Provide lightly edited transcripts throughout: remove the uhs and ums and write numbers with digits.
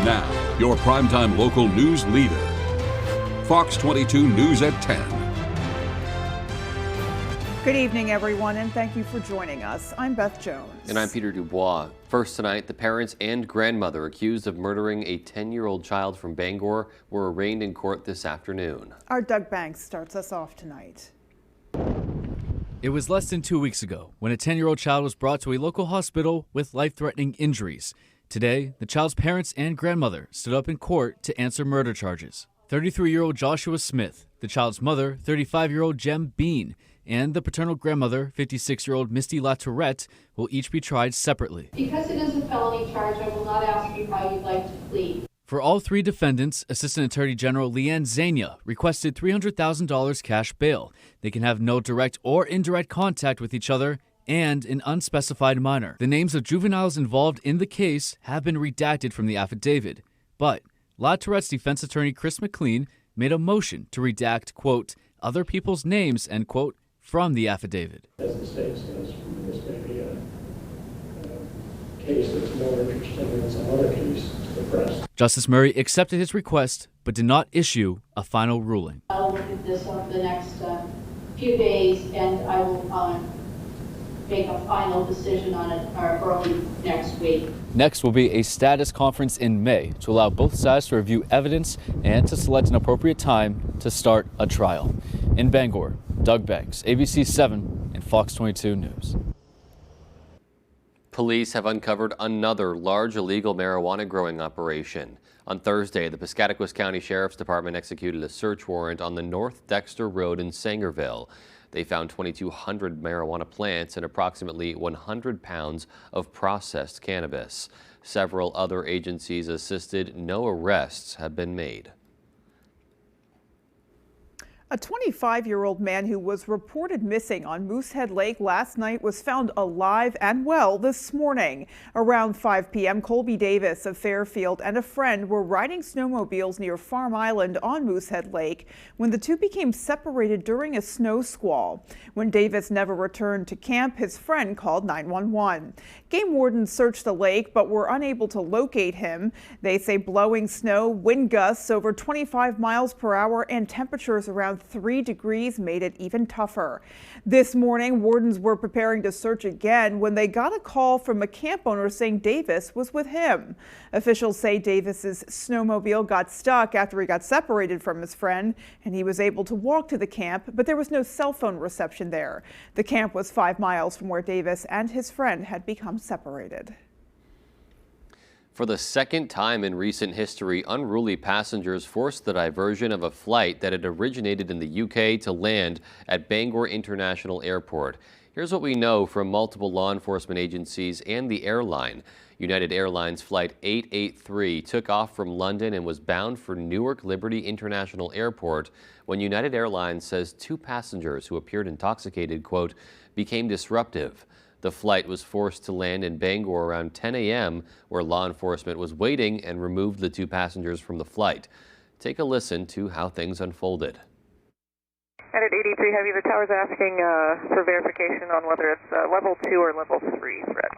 Now, your primetime local news leader. Fox 22 News at 10. Good evening, everyone, and thank you for joining us. I'm Beth Jones. And I'm Peter Dubois. First tonight, the parents and grandmother accused of murdering a 10-year-old child from Bangor were arraigned in court this afternoon. Our Doug Banks starts us off tonight. It was less than 2 weeks ago when a 10-year-old child was brought to a local hospital with life-threatening injuries. Today, the child's parents and grandmother stood up in court to answer murder charges. 33-year-old Joshua Smith, the child's mother, 35-year-old Jem Bean, and the paternal grandmother, 56-year-old Misty LaTourette, will each be tried separately. Because it is a felony charge, I will not ask you how you'd like to plead. For all three defendants, Assistant Attorney General Leanne Zania requested $300,000 cash bail. They can have no direct or indirect contact with each other and an unspecified minor. The names of juveniles involved in the case have been redacted from the affidavit, but LaTourette's defense attorney Chris McLean made a motion to redact, quote, other people's names, end quote, from the affidavit. As the state says, this may be a case that's more interesting than some other case to the press. Justice Murray accepted his request, but did not issue a final ruling. I'll look at this over the next few days, and I will make a final decision on it early next week. Next will be a status conference in May to allow both sides to review evidence and to select an appropriate time to start a trial. In Bangor, Doug Banks, ABC 7 and Fox 22 News. Police have uncovered another large illegal marijuana growing operation. On Thursday, the Piscataquis County Sheriff's Department executed a search warrant on the North Dexter Road in Sangerville. They found 2,200 marijuana plants and approximately 100 pounds of processed cannabis. Several other agencies assisted. No arrests have been made. A 25-year-old man who was reported missing on Moosehead Lake last night was found alive and well this morning. Around 5 p.m., Colby Davis of Fairfield and a friend were riding snowmobiles near Farm Island on Moosehead Lake when the two became separated during a snow squall. When Davis never returned to camp, his friend called 911. Game wardens searched the lake but were unable to locate him. They say blowing snow, wind gusts over 25 miles per hour, and temperatures around 3 degrees made it even tougher. This morning, wardens were preparing to search again when they got a call from a camp owner saying Davis was with him. Officials say Davis's snowmobile got stuck after he got separated from his friend, and he was able to walk to the camp, but there was no cell phone reception there. The camp was 5 miles from where Davis and his friend had become separated. For the second time in recent history, unruly passengers forced the diversion of a flight that had originated in the UK to land at Bangor International Airport. Here's what we know from multiple law enforcement agencies and the airline. United Airlines Flight 883 took off from London and was bound for Newark Liberty International Airport when United Airlines says 2 passengers who appeared intoxicated, quote, became disruptive. The flight was forced to land in Bangor around 10 a.m., where law enforcement was waiting and removed the 2 passengers from the flight. Take a listen to how things unfolded. United 83 Heavy, the tower's asking for verification on whether it's level 2 or level 3 threat.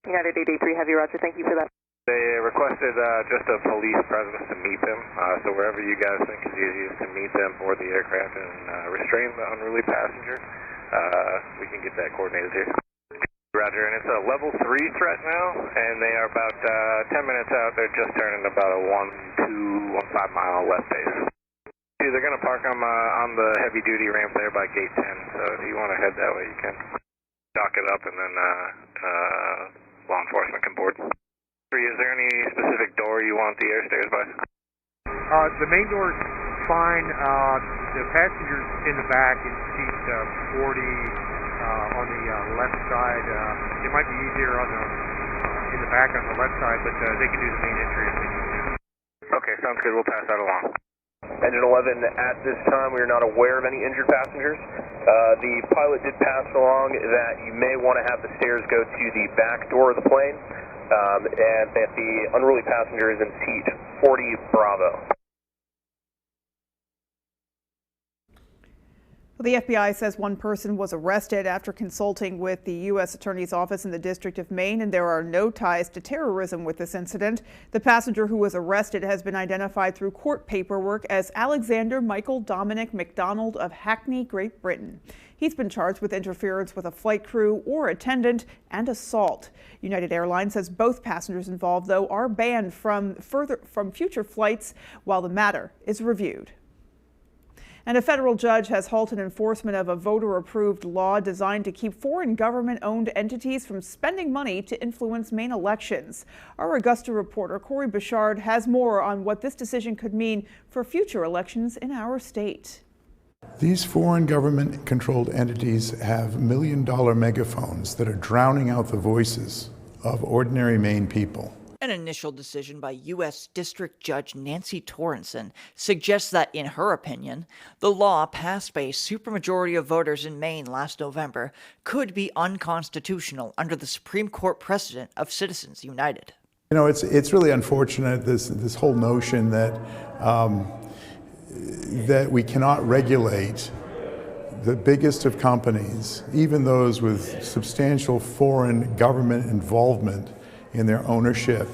United 83 Heavy, roger, thank you for that. They requested just a police presence to meet them, so wherever you guys think is easiest to meet them or the aircraft and restrain the unruly passenger. We can get that coordinated here. Roger, and it's a level 3 threat now, and they are about 10 minutes out. They're just turning about a 1.5 mile left base. They're going to park them on the heavy duty ramp there by gate 10, so if you want to head that way, you can. Dock it up, and then law enforcement can board. Is there any specific door you want the air stairs by? The main door is fine. The passengers in the back in seat 40 on the left side. It might be easier on in the back on the left side, but they can do the main entry if they need to. Okay, sounds good. We'll pass that along. Engine 11, at this time we are not aware of any injured passengers. The pilot did pass along that you may want to have the stairs go to the back door of the plane, and that the unruly passenger is in seat 40 Bravo. Well, the FBI says one person was arrested after consulting with the U.S. Attorney's Office in the District of Maine, and there are no ties to terrorism with this incident. The passenger who was arrested has been identified through court paperwork as Alexander Michael Dominic McDonald of Hackney, Great Britain. He's been charged with interference with a flight crew or attendant and assault. United Airlines says both passengers involved, though, are banned from future flights while the matter is reviewed. And a federal judge has halted enforcement of a voter-approved law designed to keep foreign government-owned entities from spending money to influence Maine elections. Our Augusta reporter Corey Bouchard has more on what this decision could mean for future elections in our state. These foreign government-controlled entities have million-dollar megaphones that are drowning out the voices of ordinary Maine people. An initial decision by U.S. District Judge Nancy Torrenson suggests that, in her opinion, the law passed by a supermajority of voters in Maine last November could be unconstitutional under the Supreme Court precedent of Citizens United. You know, it's really unfortunate, this whole notion that that we cannot regulate the biggest of companies, even those with substantial foreign government involvement in their ownership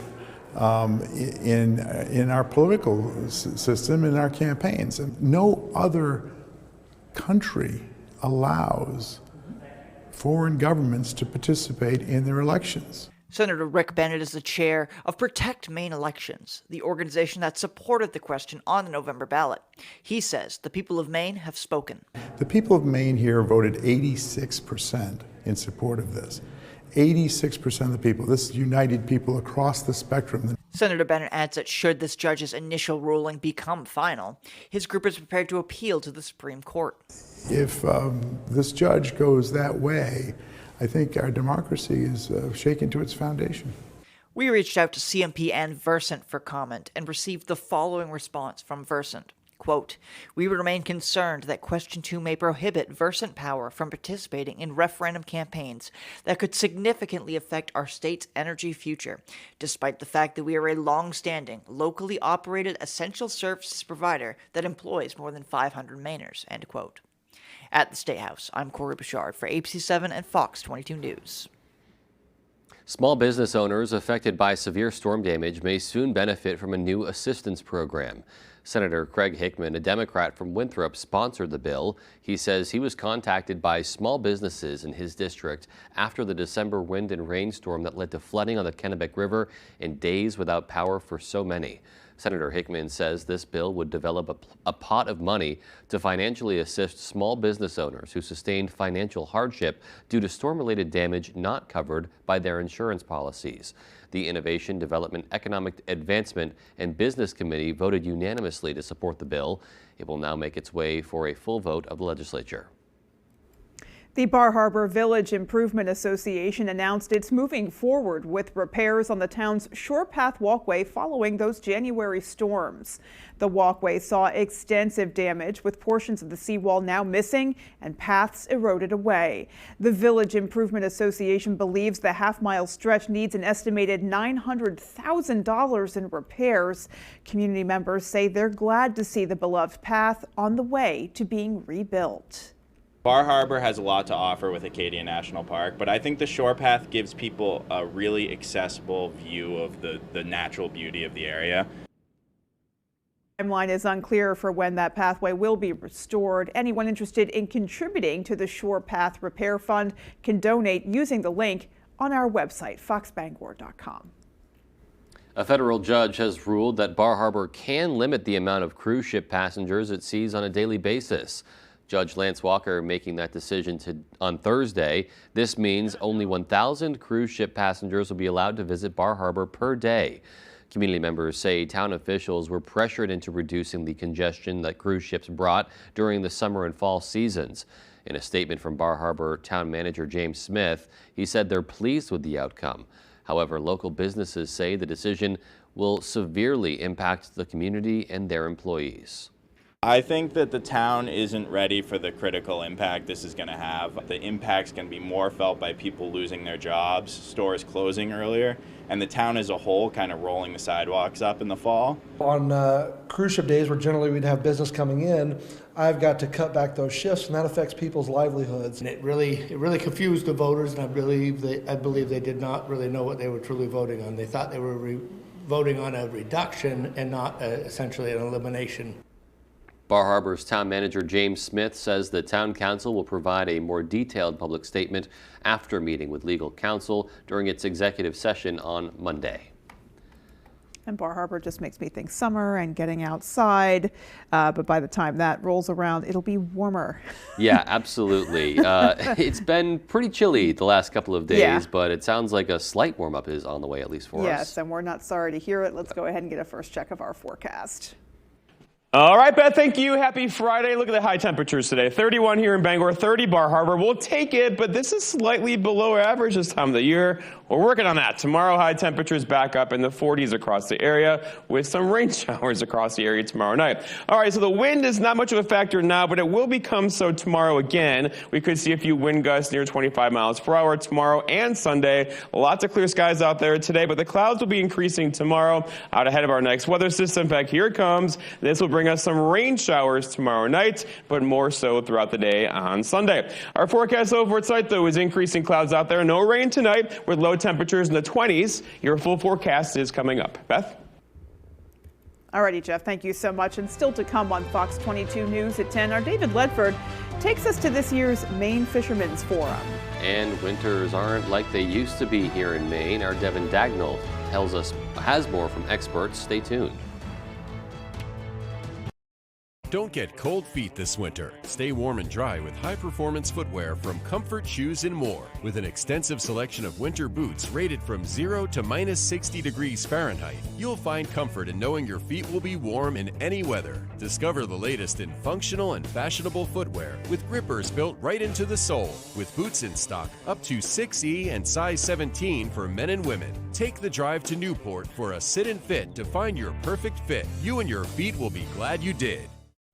in our political system, in our campaigns. No other country allows foreign governments to participate in their elections. Senator Rick Bennett is the chair of Protect Maine Elections, the organization that supported the question on the November ballot. He says the people of Maine have spoken. The people of Maine here voted 86% in support of this. 86% of the people. This united people across the spectrum. Senator Bennett adds that should this judge's initial ruling become final, his group is prepared to appeal to the Supreme Court. If this judge goes that way, I think our democracy is shaken to its foundation. We reached out to CMP and Versant for comment and received the following response from Versant. Quote, "We remain concerned that Question 2 may prohibit Versant Power from participating in referendum campaigns that could significantly affect our state's energy future, despite the fact that we are a long-standing, locally operated essential services provider that employs more than 500 Mainers." End quote. At the State House, I'm Corey Bouchard for ABC7 and Fox 22 News. Small business owners affected by severe storm damage may soon benefit from a new assistance program. Senator Craig Hickman, a Democrat from Winthrop, sponsored the bill. He says he was contacted by small businesses in his district after the December wind and rainstorm that led to flooding on the Kennebec River and days without power for so many. Senator Hickman says this bill would develop a pot of money to financially assist small business owners who sustained financial hardship due to storm-related damage not covered by their insurance policies. The Innovation, Development, Economic Advancement, and Business Committee voted unanimously to support the bill. It will now make its way for a full vote of the legislature. The Bar Harbor Village Improvement Association announced it's moving forward with repairs on the town's Shore Path walkway following those January storms. The walkway saw extensive damage, with portions of the seawall now missing and paths eroded away. The Village Improvement Association believes the half-mile stretch needs an estimated $900,000 in repairs. Community members say they're glad to see the beloved path on the way to being rebuilt. Bar Harbor has a lot to offer with Acadia National Park, but I think the Shore Path gives people a really accessible view of the natural beauty of the area. The timeline is unclear for when that pathway will be restored. Anyone interested in contributing to the Shore Path Repair Fund can donate using the link on our website, foxbangor.com. A federal judge has ruled that Bar Harbor can limit the amount of cruise ship passengers it sees on a daily basis. Judge Lance Walker making that decision on Thursday. This means only 1,000 cruise ship passengers will be allowed to visit Bar Harbor per day. Community members say town officials were pressured into reducing the congestion that cruise ships brought during the summer and fall seasons. In a statement from Bar Harbor Town Manager James Smith, he said they're pleased with the outcome. However, local businesses say the decision will severely impact the community and their employees. I think that the town isn't ready for the critical impact this is going to have. The impact's going to be more felt by people losing their jobs, stores closing earlier, and the town as a whole kind of rolling the sidewalks up in the fall. On cruise ship days where generally we'd have business coming in, I've got to cut back those shifts, and that affects people's livelihoods. And it really confused the voters, and I believe they did not really know what they were truly voting on. They thought they were voting on a reduction and not essentially an elimination. Bar Harbor's town manager James Smith says the town council will provide a more detailed public statement after meeting with legal counsel during its executive session on Monday. And Bar Harbor just makes me think summer and getting outside, but by the time that rolls around, it'll be warmer. Yeah, absolutely. It's been pretty chilly the last couple of days, yeah, but it sounds like a slight warm-up is on the way, at least for us. Yes, and we're not sorry to hear it. Let's go ahead and get a first check of our forecast. All right, Beth, thank you. Happy Friday. Look at the high temperatures today. 31 here in Bangor, 30 Bar Harbor. We'll take it, but this is slightly below average this time of the year. We're working on that. Tomorrow, high temperatures back up in the 40s across the area with some rain showers across the area tomorrow night. All right, so the wind is not much of a factor now, but it will become so tomorrow again. We could see a few wind gusts near 25 miles per hour tomorrow and Sunday. Lots of clear skies out there today, but the clouds will be increasing tomorrow out ahead of our next weather system. In fact, here it comes. This will bring us some rain showers tomorrow night, but more so throughout the day on Sunday. Our forecast over at site, though, is increasing clouds out there. No rain tonight with low temperatures in the 20s. Your full forecast is coming up. Beth? Alrighty, Jeff, thank you so much. And still to come on Fox 22 News at 10, our David Ledford takes us to this year's Maine Fishermen's Forum. And winters aren't like they used to be here in Maine. Our Devin Dagnall tells us has more from experts. Stay tuned. Don't get cold feet this winter. Stay warm and dry with high-performance footwear from Comfort Shoes and More. With an extensive selection of winter boots rated from 0 to minus 60 degrees Fahrenheit, you'll find comfort in knowing your feet will be warm in any weather. Discover the latest in functional and fashionable footwear with grippers built right into the sole. With boots in stock up to 6E and size 17 for men and women. Take the drive to Newport for a sit and fit to find your perfect fit. You and your feet will be glad you did.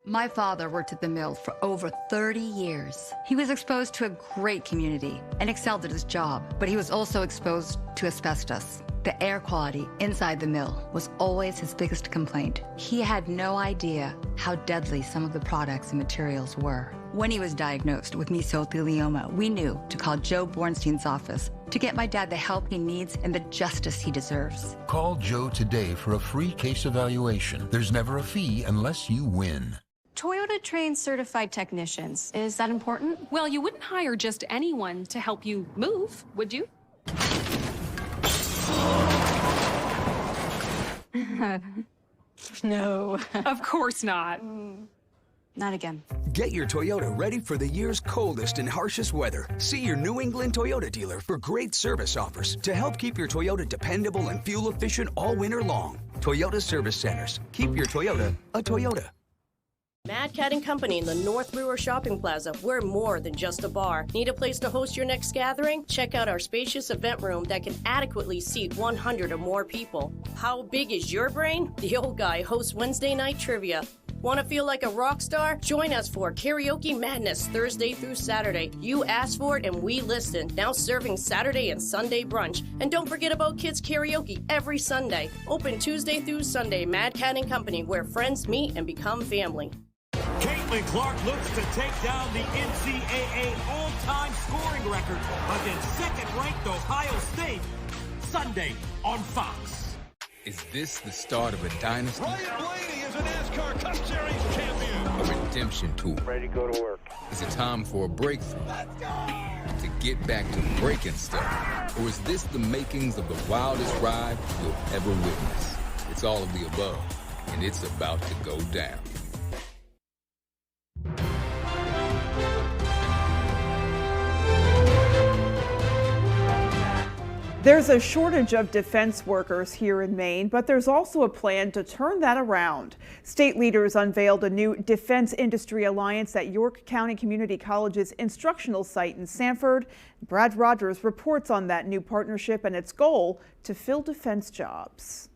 My father worked at the mill for over 30 years. He was exposed to a great community and excelled at his job, but he was also exposed to asbestos. The air quality inside the mill was always his biggest complaint. He had no idea how deadly some of the products and materials were. When he was diagnosed with mesothelioma, we knew to call Joe Bornstein's office to get my dad the help he needs and the justice he deserves. Call Joe today for a free case evaluation. There's never a fee unless you win. Toyota trains certified technicians. Is that important? Well, you wouldn't hire just anyone to help you move, would you? No. Of course not. Not again. Get your Toyota ready for the year's coldest and harshest weather. See your New England Toyota dealer for great service offers to help keep your Toyota dependable and fuel efficient all winter long. Toyota Service Centers. Keep your Toyota a Toyota. Mad Cat & Company in the North Brewer Shopping Plaza. We're more than just a bar. Need a place to host your next gathering? Check out our spacious event room that can adequately seat 100 or more people. How big is your brain? The Old Guy hosts Wednesday night trivia. Want to feel like a rock star? Join us for Karaoke Madness Thursday through Saturday. You asked for it and we listened. Now serving Saturday and Sunday brunch. And don't forget about kids karaoke every Sunday. Open Tuesday through Sunday. Mad Cat & Company, where friends meet and become family. Caitlin Clark looks to take down the NCAA all-time scoring record against second-ranked Ohio State Sunday on Fox. Is this the start of a dynasty? Ryan Blaney is a NASCAR Cup Series champion. A redemption tour. Ready to go to work. Is it time for a breakthrough? Let's go! To get back to breaking stuff? Or is this the makings of the wildest ride you'll ever witness? It's all of the above, and it's about to go down. There's a shortage of defense workers here in Maine, but there's also a plan to turn that around. State leaders unveiled a new Defense Industry Alliance at York County Community College's instructional site in Sanford. Brad Rogers reports on that new partnership and its goal to fill defense jobs.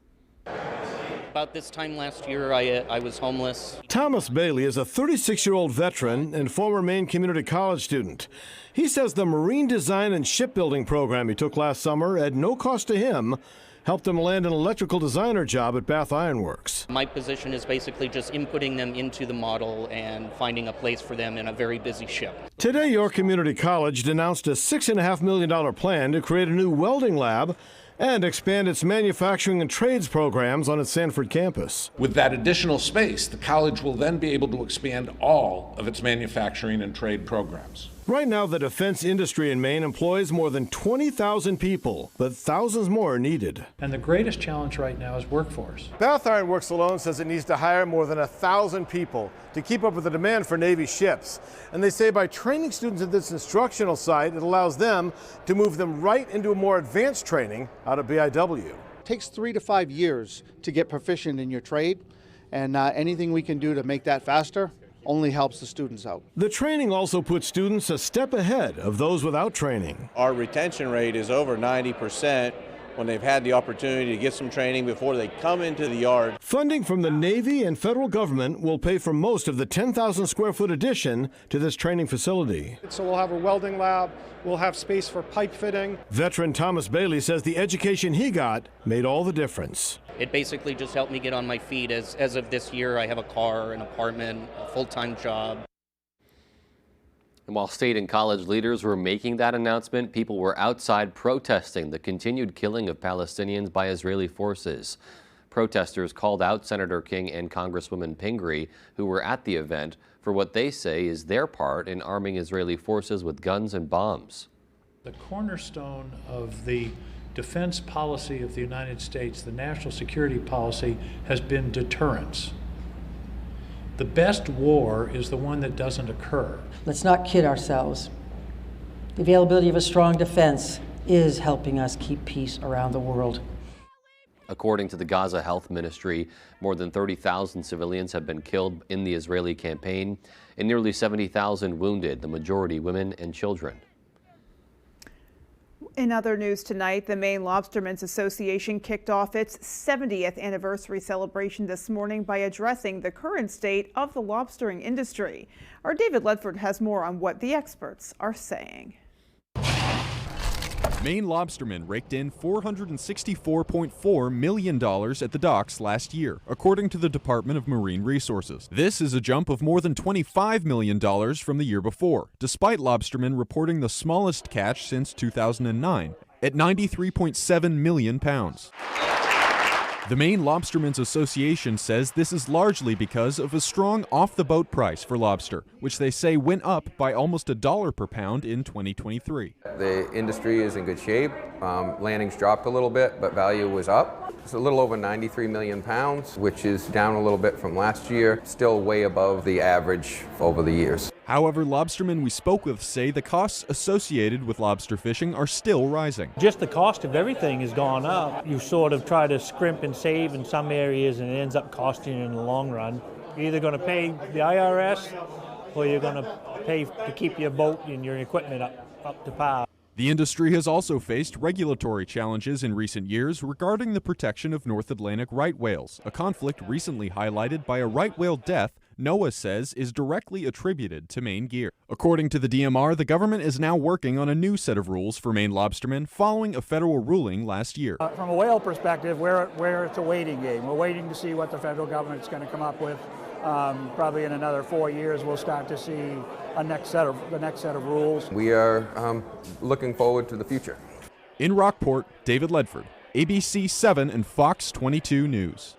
About this time last year, I was homeless. Thomas Bailey is a 36-year-old veteran and former Maine Community College student. He says the marine design and shipbuilding program he took last summer at no cost to him helped him land an electrical designer job at Bath Iron Works. My position is basically just inputting them into the model and finding a place for them in a very busy ship. Today, York Community College announced a $6.5 million plan to create a new welding lab and expand its manufacturing and trades programs on its Sanford campus. With that additional space, the college will then be able to expand all of its manufacturing and trade programs. Right now, the defense industry in Maine employs more than 20,000 people, but thousands more are needed. And the greatest challenge right now is workforce. Bath Iron Works alone says it needs to hire more than 1,000 people to keep up with the demand for Navy ships. And they say by training students at this instructional site, it allows them to move them right into a more advanced training out of BIW. It takes 3 to 5 years to get proficient in your trade, and anything we can do to make that faster only helps the students out. The training also puts students a step ahead of those without training. Our retention rate is over 90% when they've had the opportunity to get some training before they come into the yard. Funding from the Navy and federal government will pay for most of the 10,000 square foot addition to this training facility. So we'll have a welding lab, we'll have space for pipe fitting. Veteran Thomas Bailey says the education he got made all the difference. It basically just helped me get on my feet. As of this year, I have a car, an apartment, a full-time job. And while state and college leaders were making that announcement, people were outside protesting the continued killing of Palestinians by Israeli forces. Protesters called out Senator King and Congresswoman Pingree, who were at the event, for what they say is their part in arming Israeli forces with guns and bombs. The cornerstone of the defense policy of the United States, the national security policy, has been deterrence. The best war is the one that doesn't occur. Let's not kid ourselves. The availability of a strong defense is helping us keep peace around the world. According to the Gaza Health Ministry, more than 30,000 civilians have been killed in the Israeli campaign and nearly 70,000 wounded, the majority women and children. In other news tonight, the Maine Lobstermen's Association kicked off its 70th anniversary celebration this morning by addressing the current state of the lobstering industry. Our David Ledford has more on what the experts are saying. Maine lobstermen raked in $464.4 million at the docks last year, according to the Department of Marine Resources. This is a jump of more than $25 million from the year before, despite lobstermen reporting the smallest catch since 2009, at 93.7 million pounds. The Maine Lobstermen's Association says this is largely because of a strong off-the-boat price for lobster, which they say went up by almost $1 per pound in 2023. The industry is in good shape. Landings dropped a little bit, but value was up. It's a little over 93 million pounds, which is down a little bit from last year, still way above the average over the years. However, lobstermen we spoke with say the costs associated with lobster fishing are still rising. Just the cost of everything has gone up. You sort of try to scrimp and save in some areas, and it ends up costing you in the long run. You're either going to pay the IRS or you're going to pay to keep your boat and your equipment up to par. The industry has also faced regulatory challenges in recent years regarding the protection of North Atlantic right whales, a conflict recently highlighted by a right whale death NOAA says is directly attributed to Maine gear. According to the DMR, the government is now working on a new set of rules for Maine lobstermen following a federal ruling last year. From a whale perspective, where it's a waiting game. We're waiting to see what the federal government's going to come up with. Probably in another 4 years, we'll start to see the next set of rules. We are looking forward to the future. In Rockport, David Ledford, ABC 7 and Fox 22 News.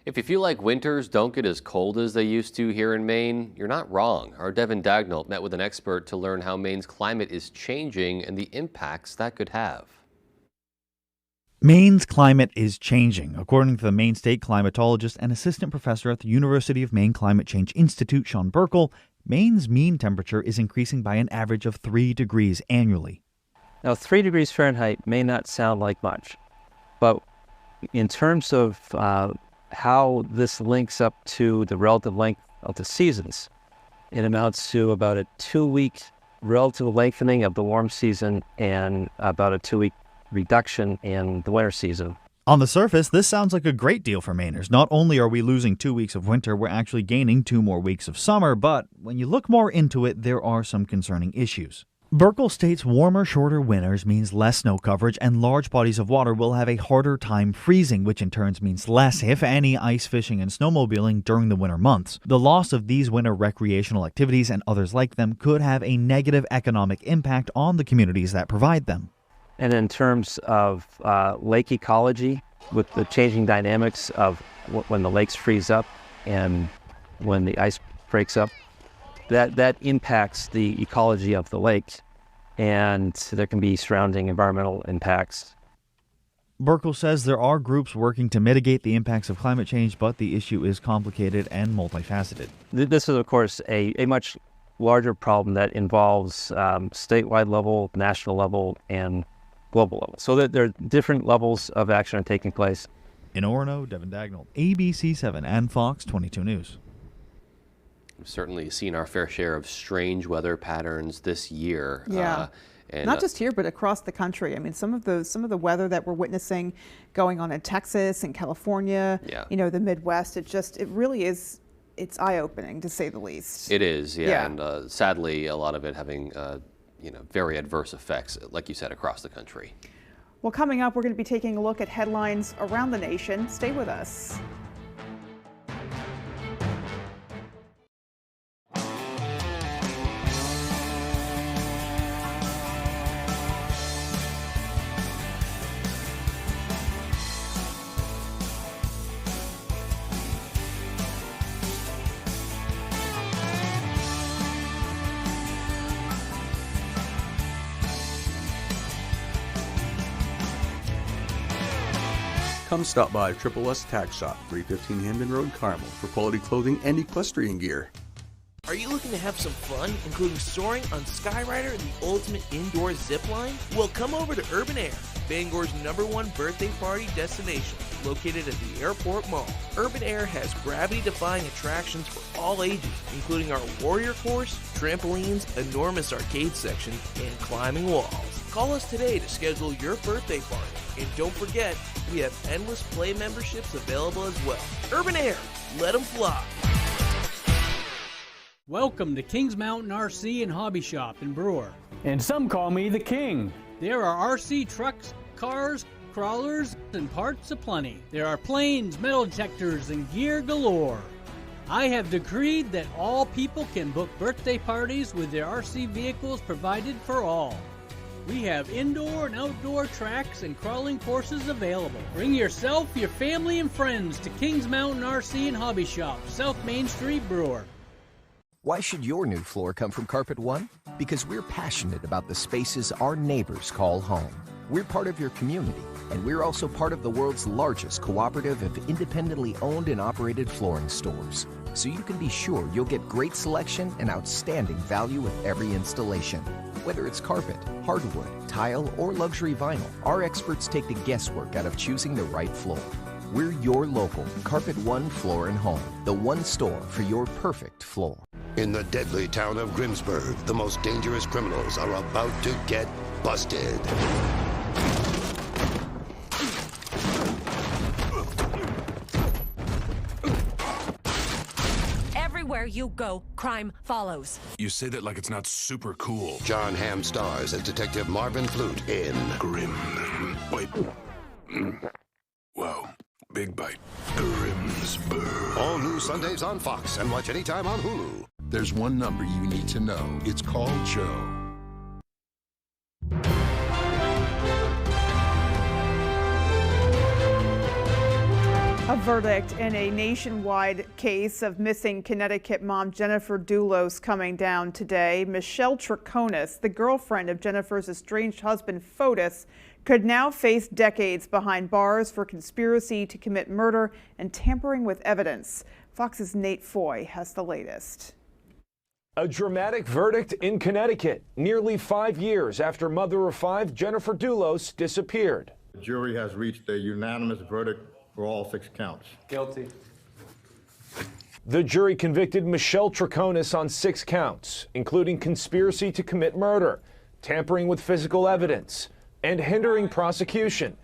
If you feel like winters don't get as cold as they used to here in Maine, you're not wrong. Our Devin Dagnall met with an expert to learn how Maine's climate is changing and the impacts that could have. Maine's climate is changing. According to the Maine State climatologist and assistant professor at the University of Maine Climate Change Institute, Sean Burkle, Maine's mean temperature is increasing by an average of 3 degrees annually. Now, 3 degrees Fahrenheit may not sound like much, but in terms of how this links up to the relative length of the seasons, it amounts to about a 2-week relative lengthening of the warm season and about a 2-week reduction in the winter season. On the surface, this sounds like a great deal for Mainers. Not only are we losing 2 weeks of winter, we're actually gaining 2 more weeks of summer, but when you look more into it, there are some concerning issues. Burkle states warmer, shorter winters means less snow coverage, and large bodies of water will have a harder time freezing, which in turn means less, if any, ice fishing and snowmobiling during the winter months. The loss of these winter recreational activities and others like them could have a negative economic impact on the communities that provide them. And in terms of lake ecology, with the changing dynamics of when the lakes freeze up and when the ice breaks up, that impacts the ecology of the lake, and there can be surrounding environmental impacts. Burkle says there are groups working to mitigate the impacts of climate change, but the issue is complicated and multifaceted. This is, of course, a much larger problem that involves statewide level, national level, and global level. So that there are different levels of action are taking place. In Orono, Devin Dagnall, ABC7 and Fox 22 News. We've certainly seen our fair share of strange weather patterns this year. Yeah. And not just here, but across the country. I mean, some of the weather that we're witnessing going on in Texas and California, the Midwest, it really is, it's eye-opening to say the least. It is, yeah. And sadly, a lot of it having very adverse effects, like you said, across the country. Well, coming up, we're going to be taking a look at headlines around the nation. Stay with us. Come stop by Triple S Tack Shop, 315 Hamden Road, Carmel, for quality clothing and equestrian gear. Are you looking to have some fun, including soaring on Skyrider and the ultimate indoor zip line? Well, come over to Urban Air, Bangor's #1 birthday party destination, located at the Airport Mall. Urban Air has gravity-defying attractions for all ages, including our Warrior Course, trampolines, enormous arcade section, and climbing walls. Call us today to schedule your birthday party. And don't forget, we have endless play memberships available as well. Urban Air, let them fly. Welcome to Kings Mountain RC and Hobby Shop in Brewer. And some call me the King. There are RC trucks, cars, crawlers, and parts aplenty. There are planes, metal detectors, and gear galore. I have decreed that all people can book birthday parties with their RC vehicles provided for all. We have indoor and outdoor tracks and crawling courses available. Bring yourself, your family, and friends to Kings Mountain RC and Hobby Shop, South Main Street, Brewer. Why should your new floor come from Carpet One? Because we're passionate about the spaces our neighbors call home. We're part of your community, and we're also part of the world's largest cooperative of independently owned and operated flooring stores. So you can be sure you'll get great selection and outstanding value with every installation. Whether it's carpet, hardwood, tile, or luxury vinyl, our experts take the guesswork out of choosing the right floor. We're your local Carpet One Floor and Home, the one store for your perfect floor. In the deadly town of Grimsburg, the most dangerous criminals are about to get busted. Everywhere you go, crime follows. You say that like it's not super cool. John Hamm stars as Detective Marvin Flute in Grim Bite. Wow. Big bite. Grimsburg. All new Sundays on Fox and watch anytime on Hulu. There's one number you need to know. It's called Joe. A verdict in a nationwide case of missing Connecticut mom Jennifer Dulos coming down today. Michelle Troconis, the girlfriend of Jennifer's estranged husband Fotis, could now face decades behind bars for conspiracy to commit murder and tampering with evidence. Fox's Nate Foy has the latest. A dramatic verdict in Connecticut, nearly 5 years after mother of 5 Jennifer Dulos disappeared. The jury has reached a unanimous verdict for all 6 counts. Guilty. The jury convicted Michelle Troconis on 6 counts, including conspiracy to commit murder, tampering with physical evidence, and hindering prosecution.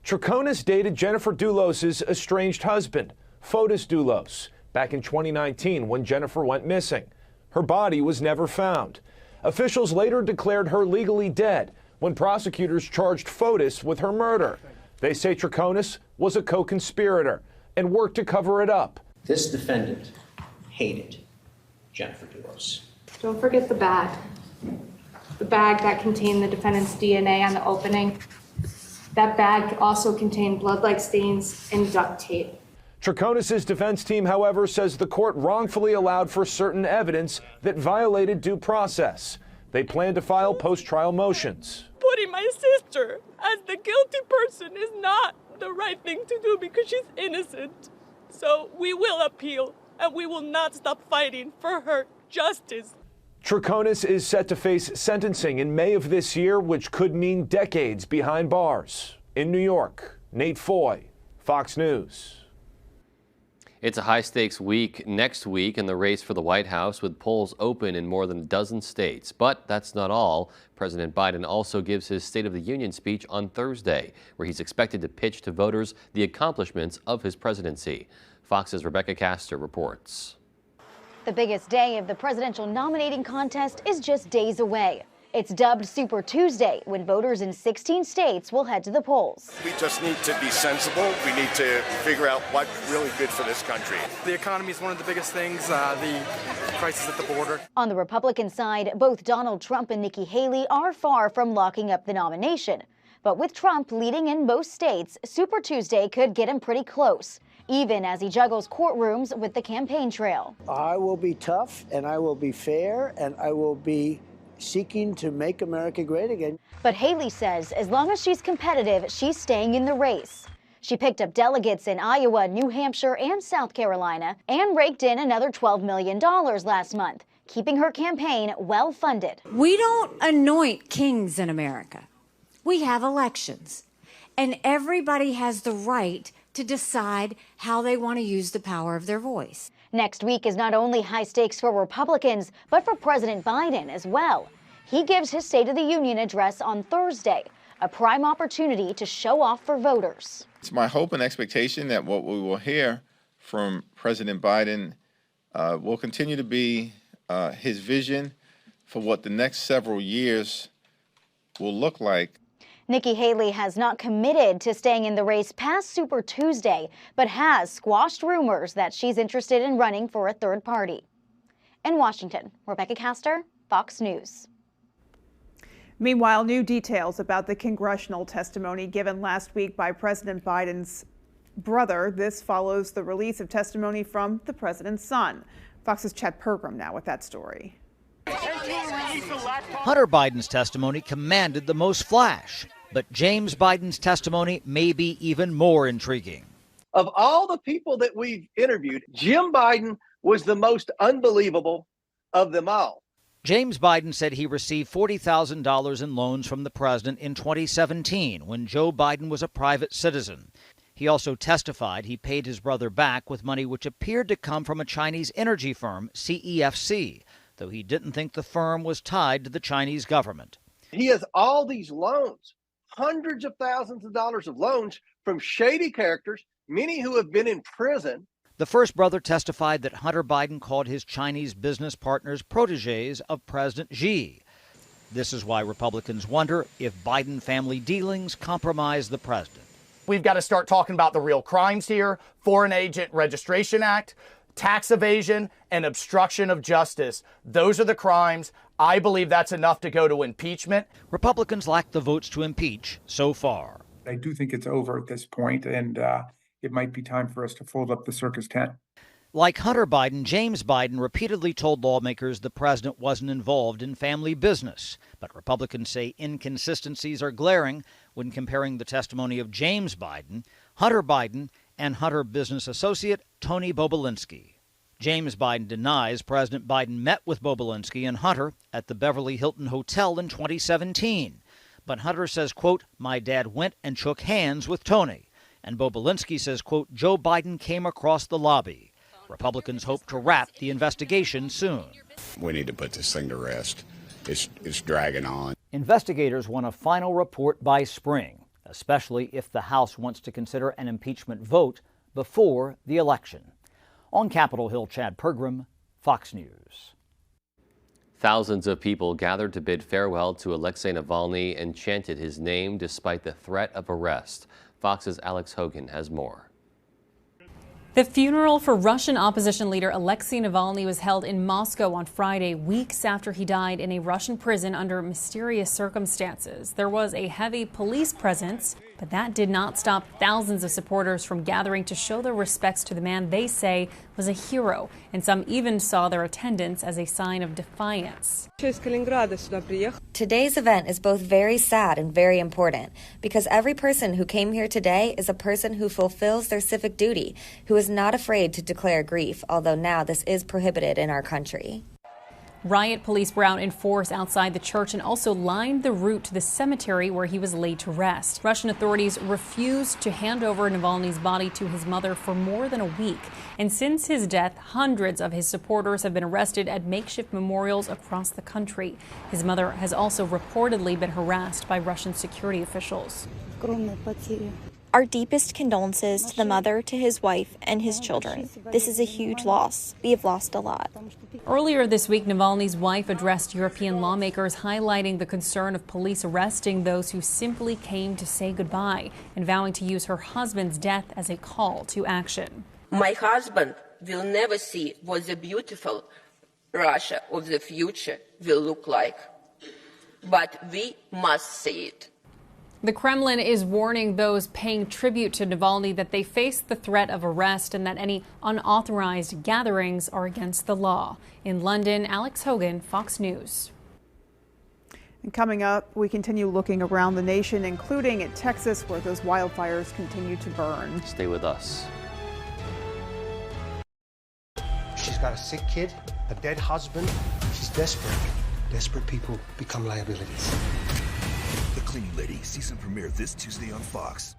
Troconis dated Jennifer Dulos' estranged husband, Fotis Dulos, back in 2019 when Jennifer went missing. Her body was never found. Officials later declared her legally dead when prosecutors charged Fotis with her murder. They say Troconis was a co-conspirator and worked to cover it up. This defendant hated Jennifer Dulos. Don't forget the bag. The bag that contained the defendant's DNA on the opening. That bag also contained blood-like stains and duct tape. Troconis' defense team, however, says the court wrongfully allowed for certain evidence that violated due process. They plan to file post-trial motions. Putting my sister as the guilty person is not the right thing to do because she's innocent. So we will appeal, and we will not stop fighting for her justice. Troconis is set to face sentencing in May of this year, which could mean decades behind bars. In New York, Nate Foy, Fox News. It's a high-stakes week next week in the race for the White House, with polls open in more than a dozen states. But that's not all. President Biden also gives his State of the Union speech on Thursday, where he's expected to pitch to voters the accomplishments of his presidency. Fox's Rebecca Castor reports. The biggest day of the presidential nominating contest is just days away. It's dubbed Super Tuesday, when voters in 16 states will head to the polls. We just need to be sensible. We need to figure out what's really good for this country. The economy is one of the biggest things, the crisis at the border. On the Republican side, both Donald Trump and Nikki Haley are far from locking up the nomination. But with Trump leading in most states, Super Tuesday could get him pretty close, even as he juggles courtrooms with the campaign trail. I will be tough, and I will be fair, and I will be seeking to make America great again. But Haley says as long as she's competitive, she's staying in the race. She picked up delegates in Iowa, New Hampshire, and South Carolina, and raked in another $12 million last month, keeping her campaign well funded. We don't anoint kings in America. We have elections, and everybody has the right to decide how they want to use the power of their voice. Next week is not only high stakes for Republicans, but for President Biden as well. He gives his State of the Union address on Thursday, a prime opportunity to show off for voters. It's my hope and expectation that what we will hear from President Biden will continue to be his vision for what the next several years will look like. Nikki Haley has not committed to staying in the race past Super Tuesday, but has squashed rumors that she's interested in running for a third party. In Washington, Rebecca Castor, Fox News. Meanwhile, new details about the congressional testimony given last week by President Biden's brother. This follows the release of testimony from the president's son. Fox's Chet Pergram now with that story. Hunter Biden's testimony commanded the most flash, but James Biden's testimony may be even more intriguing. Of all the people that we've interviewed, Jim Biden was the most unbelievable of them all. James Biden said he received $40,000 in loans from the president in 2017 when Joe Biden was a private citizen. He also testified he paid his brother back with money which appeared to come from a Chinese energy firm, CEFC, though he didn't think the firm was tied to the Chinese government. He has all these loans, hundreds of thousands of dollars of loans from shady characters, many who have been in prison. The first brother testified that Hunter Biden called his Chinese business partners protégés of President Xi. This is why Republicans wonder if Biden family dealings compromise the president. We've got to start talking about the real crimes here: Foreign Agent Registration Act, tax evasion, and obstruction of justice. Those are the crimes. I believe that's enough to go to impeachment. Republicans lack the votes to impeach so far. I do think it's over at this point, and it might be time for us to fold up the circus tent. Like Hunter Biden, James Biden repeatedly told lawmakers the president wasn't involved in family business. But Republicans say inconsistencies are glaring when comparing the testimony of James Biden, Hunter Biden, and Hunter business associate Tony Bobulinski. James Biden denies President Biden met with Bobulinski and Hunter at the Beverly Hilton Hotel in 2017. But Hunter says, quote, "My dad went and shook hands with Tony." And Bobulinski says, quote, "Joe Biden came across the lobby." Republicans hope to wrap the investigation soon. We need to put this thing to rest. It's dragging on. Investigators want a final report by spring. especially if the House wants to consider an impeachment vote before the election. On Capitol Hill, Chad Pergram, Fox News. Thousands of people gathered to bid farewell to Alexei Navalny and chanted his name despite the threat of arrest. Fox's Alex Hogan has more. The funeral for Russian opposition leader Alexei Navalny was held in Moscow on Friday, weeks after he died in a Russian prison under mysterious circumstances. There was a heavy police presence, but that did not stop thousands of supporters from gathering to show their respects to the man they say was a hero, and some even saw their attendance as a sign of defiance. Today's event is both very sad and very important because every person who came here today is a person who fulfills their civic duty, who is not afraid to declare grief, although now this is prohibited in our country. Riot police were out in force outside the church and also lined the route to the cemetery where he was laid to rest. Russian authorities refused to hand over Navalny's body to his mother for more than a week. And since his death, hundreds of his supporters have been arrested at makeshift memorials across the country. His mother has also reportedly been harassed by Russian security officials. Our deepest condolences to the mother, to his wife, and his children. This is a huge loss. We have lost a lot. Earlier this week, Navalny's wife addressed European lawmakers, highlighting the concern of police arresting those who simply came to say goodbye and vowing to use her husband's death as a call to action. My husband will never see what the beautiful Russia of the future will look like. But we must see it. The Kremlin is warning those paying tribute to Navalny that they face the threat of arrest and that any unauthorized gatherings are against the law. In London, Alex Hogan, Fox News. And coming up, we continue looking around the nation, including in Texas, where those wildfires continue to burn. Stay with us. She's got a sick kid, a dead husband. She's desperate. Desperate people become liabilities. The Cleaning Lady season premiere this Tuesday on Fox.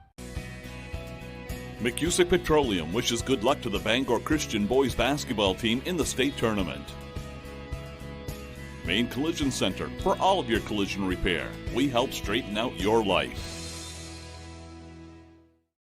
McCusick Petroleum wishes good luck to the Bangor Christian boys basketball team in the state tournament. Main Collision Center, for all of your collision repair. We help straighten out your life.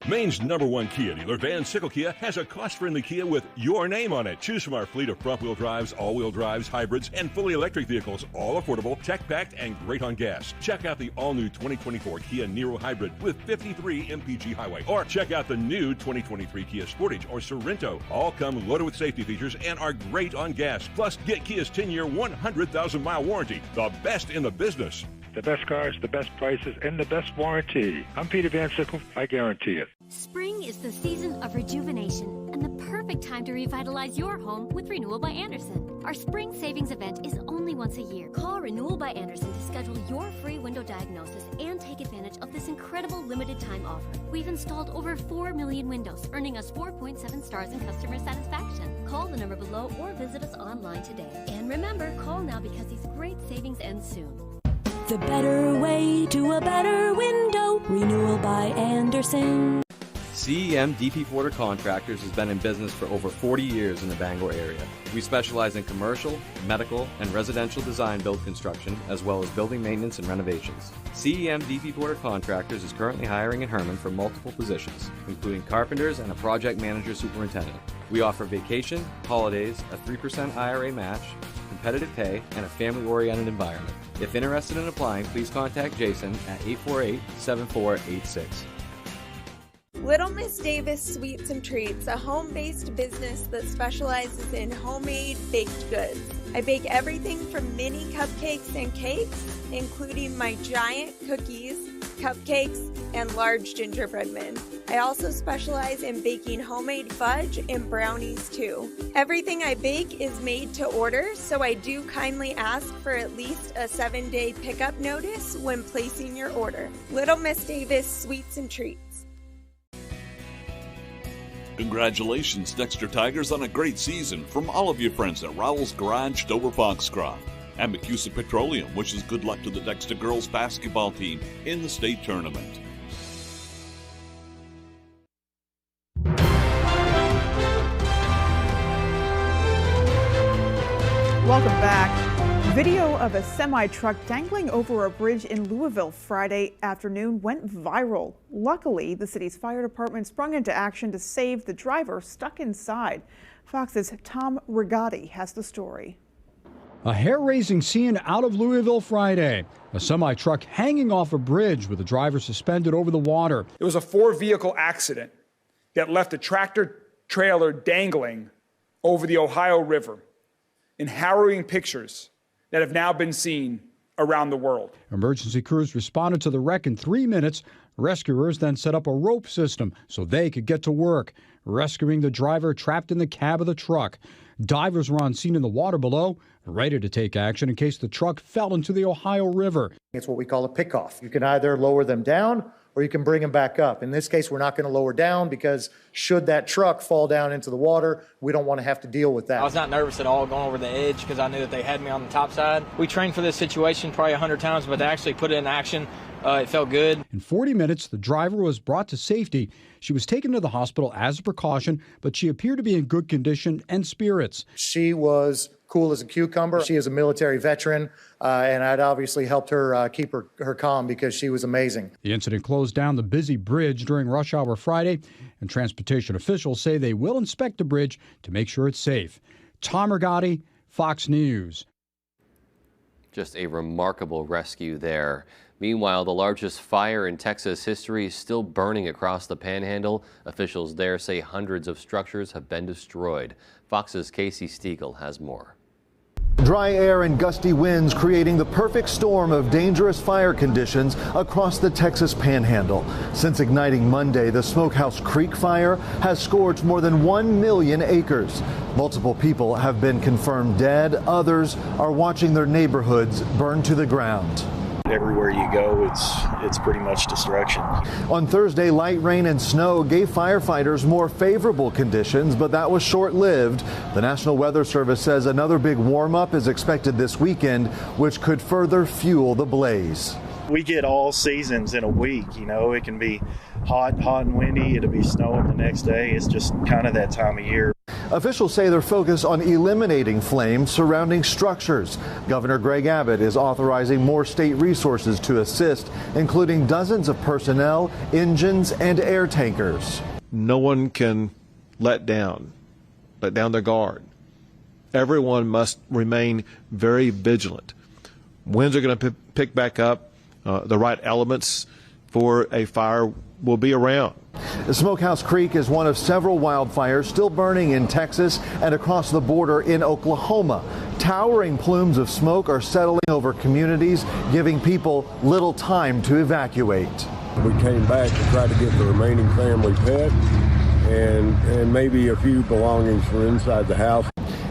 Maine's #1 Kia dealer, Van Sickle Kia, has a cost-friendly Kia with your name on it. Choose from our fleet of front-wheel drives, all-wheel drives, hybrids, and fully electric vehicles, all affordable, tech-packed, and great on gas. Check out the all-new 2024 Kia Niro Hybrid with 53 mpg highway, or check out the new 2023 Kia Sportage or Sorrento. All come loaded with safety features and are great on gas. Plus, get Kia's 10-year, 100,000-mile warranty, the best in the business. The best cars, the best prices, and the best warranty. I'm Peter Van Sickle. I guarantee it. Spring is the season of rejuvenation and the perfect time to revitalize your home with Renewal by Andersen. Our spring savings event is only once a year. Call Renewal by Andersen to schedule your free window diagnosis and take advantage of this incredible limited time offer. We've installed over 4 million windows, earning us 4.7 stars in customer satisfaction. Call the number below or visit us online today. And remember, call now because these great savings end soon. The better way to a better window. Renewal by Andersen. CEM DP Porter Contractors has been in business for over 40 years in the Bangor area. We specialize in commercial, medical, and residential design build construction, as well as building maintenance and renovations. CEM DP Porter Contractors is currently hiring in Herman for multiple positions, including carpenters and a project manager superintendent. We offer vacation, holidays, a 3% IRA match, competitive pay, and a family-oriented environment. If interested in applying, please contact Jason at 848-7486. Little Miss Davis Sweets and Treats, a home-based business that specializes in homemade baked goods. I bake everything from mini cupcakes and cakes, including my giant cookies, cupcakes, and large gingerbread men. I also specialize in baking homemade fudge and brownies too. Everything I bake is made to order, so I do kindly ask for at least a 7-day pickup notice when placing your order. Little Miss Davis Sweets and Treats. Congratulations, Dexter Tigers, on a great season from all of your friends at Rowell's Garage, Dover Foxcroft. And McCusick Petroleum wishes good luck to the Dexter girls basketball team in the state tournament. Welcome back. Video of a semi-truck dangling over a bridge in Louisville Friday afternoon went viral. Luckily, the city's fire department sprung into action to save the driver stuck inside. Fox's Tom Rigotti has the story. A hair-raising scene out of Louisville Friday. A semi-truck hanging off a bridge with the driver suspended over the water. It was a 4-vehicle accident that left a tractor trailer dangling over the Ohio River in harrowing pictures that have now been seen around the world. Emergency crews responded to the wreck in 3 minutes. Rescuers then set up a rope system so they could get to work, rescuing the driver trapped in the cab of the truck. Divers were on scene in the water below, ready to take action in case the truck fell into the Ohio River. It's what we call a pickoff. You can either lower them down or you can bring them back up. In this case, we're not going to lower down because should that truck fall down into the water, we don't want to have to deal with that. I was not nervous at all going over the edge because I knew that they had me on the top side. We trained for this situation probably 100 times, but to actually put it in action, it felt good. In 40 minutes, the driver was brought to safety. She was taken to the hospital as a precaution, but she appeared to be in good condition and spirits. She was cool as a cucumber. She is a military veteran, and I'd obviously helped her keep her calm because she was amazing. The incident closed down the busy bridge during rush hour Friday, and transportation officials say they will inspect the bridge to make sure it's safe. Tom Rigotti, Fox News. Just a remarkable rescue there. Meanwhile, the largest fire in Texas history is still burning across the Panhandle. Officials there say hundreds of structures have been destroyed. Fox's Casey Stiegel has more. Dry air and gusty winds creating the perfect storm of dangerous fire conditions across the Texas Panhandle. Since igniting Monday, the Smokehouse Creek fire has scorched more than 1 million acres. Multiple people have been confirmed dead. Others are watching their neighborhoods burn to the ground. Everywhere you go, it's pretty much destruction. On Thursday, light rain and snow gave firefighters more favorable conditions, but that was short-lived. The National Weather Service says another big warm-up is expected this weekend, which could further fuel the blaze. We get all seasons in a week. You know, it can be hot and windy. It'll be snowing the next day. It's just kind of that time of year. Officials say they're focused on eliminating flames surrounding structures. Governor Greg Abbott is authorizing more state resources to assist, including dozens of personnel, engines, and air tankers. No one can let down their guard. Everyone must remain very vigilant. Winds are going to pick back up. The right elements for a fire will be around. Smokehouse Creek is one of several wildfires still burning in Texas and across the border in Oklahoma. Towering plumes of smoke are settling over communities, giving people little time to evacuate. We came back to try to get the remaining family pet and maybe a few belongings from inside the house.